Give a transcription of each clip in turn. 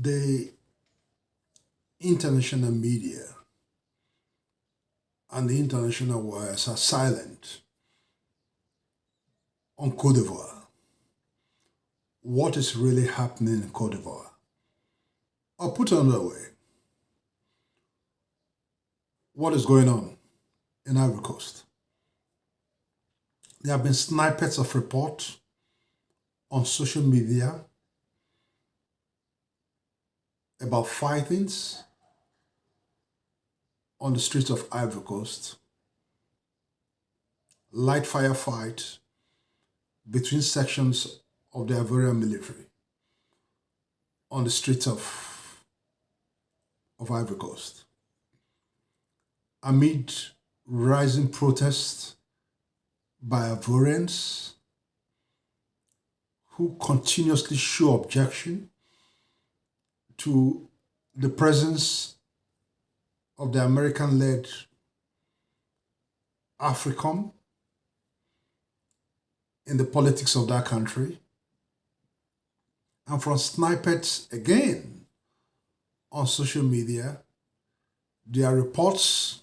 the international media and the international wires are silent on Côte d'Ivoire. What is really happening in Côte d'Ivoire? I'll put it another way. What is going on in Ivory Coast? There have been snippets of reports on social media about fightings on the streets of Ivory Coast, light fire fight between sections of the Ivorian military on the streets of Ivory Coast, amid rising protests by Ivorians who continuously show objection to the presence of the American-led AFRICOM in the politics of that country. And from snippets again on social media, there are reports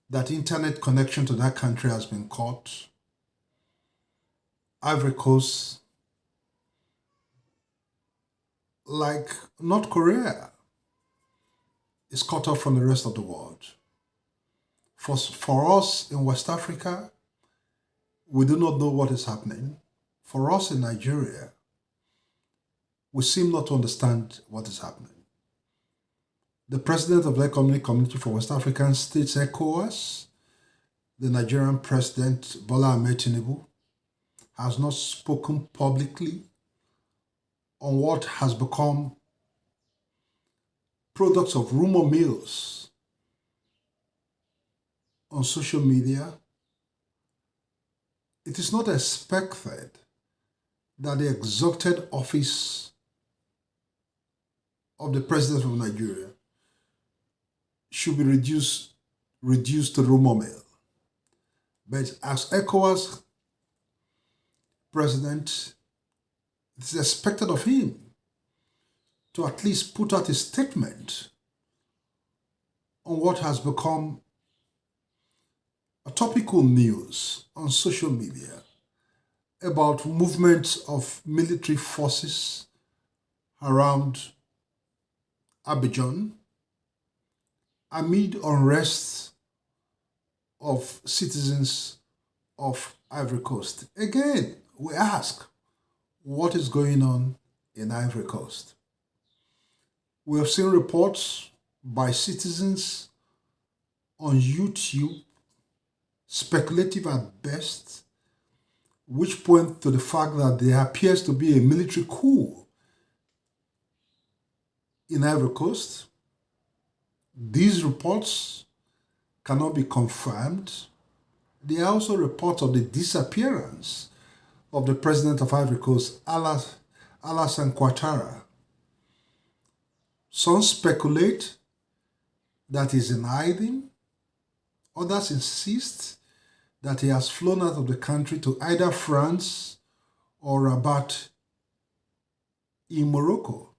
that internet connection to that country has been cut. Ivory Coast, like North Korea, is cut off from the rest of the world. For us in West Africa, we do not know what is happening. For us in Nigeria, we seem not to understand what is happening. The president of the Economic Community for West African States, ECOWAS, the Nigerian president, Bola Ahmed Tinubu, has not spoken publicly on what has become products of rumor mills on social media. It is not expected that the exalted office of the president of Nigeria should be reduced to rumor mill. But as ECOWAS president, it is expected of him to at least put out a statement on what has become a topical news on social media about movements of military forces around Abidjan amid unrest of citizens of Ivory Coast. Again, we ask, what is going on in Ivory Coast? We have seen reports by citizens on YouTube, speculative at best, which point to the fact that there appears to be a military coup in Ivory Coast. These reports cannot be confirmed. There are also reports of the disappearance of the president of Ivory Coast, Alassane Ouattara. Some speculate that he's in hiding. Others insist that he has flown out of the country to either France or Rabat in Morocco.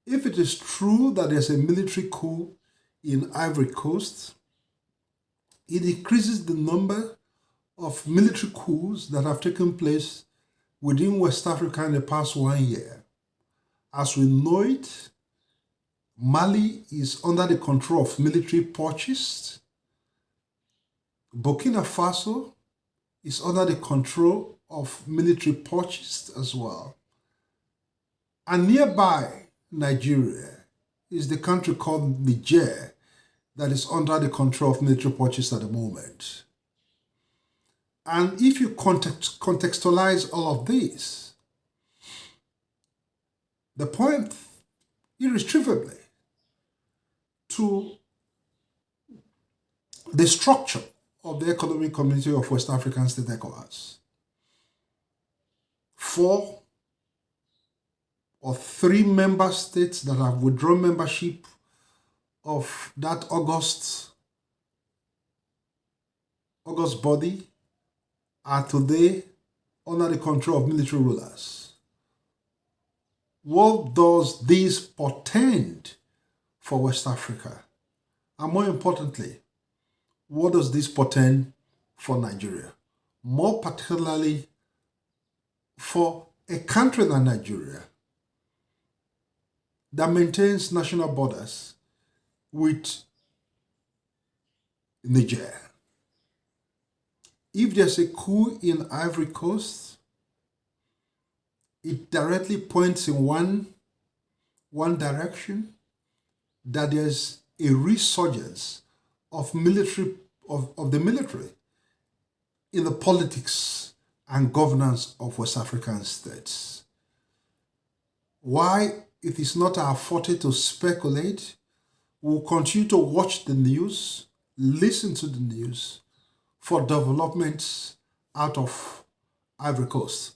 If it is true that there's a military coup in Ivory Coast, it increases the number of military coups that have taken place within West Africa in the past 1 year. As we know it, Mali is under the control of military purchased. Burkina Faso is under the control of military purchased as well. And nearby Nigeria is the country called Niger that is under the control of military purchase at the moment. And if you contextualize all of this, the point irretrievably to the structure of the Economic Community of West African States, ECOWAS. 4 or 3 member states that have withdrawn membership of that August body are today under the control of military rulers. What does this portend for West Africa? And more importantly, what does this portend for Nigeria? More particularly for a country like Nigeria that maintains national borders with Niger. If there's a coup in Ivory Coast, it directly points in one direction, that there's a resurgence of the military in the politics and governance of West African states. Why it is not our forte to speculate, we'll continue to watch the news, listen to the news for developments out of Ivory Coast.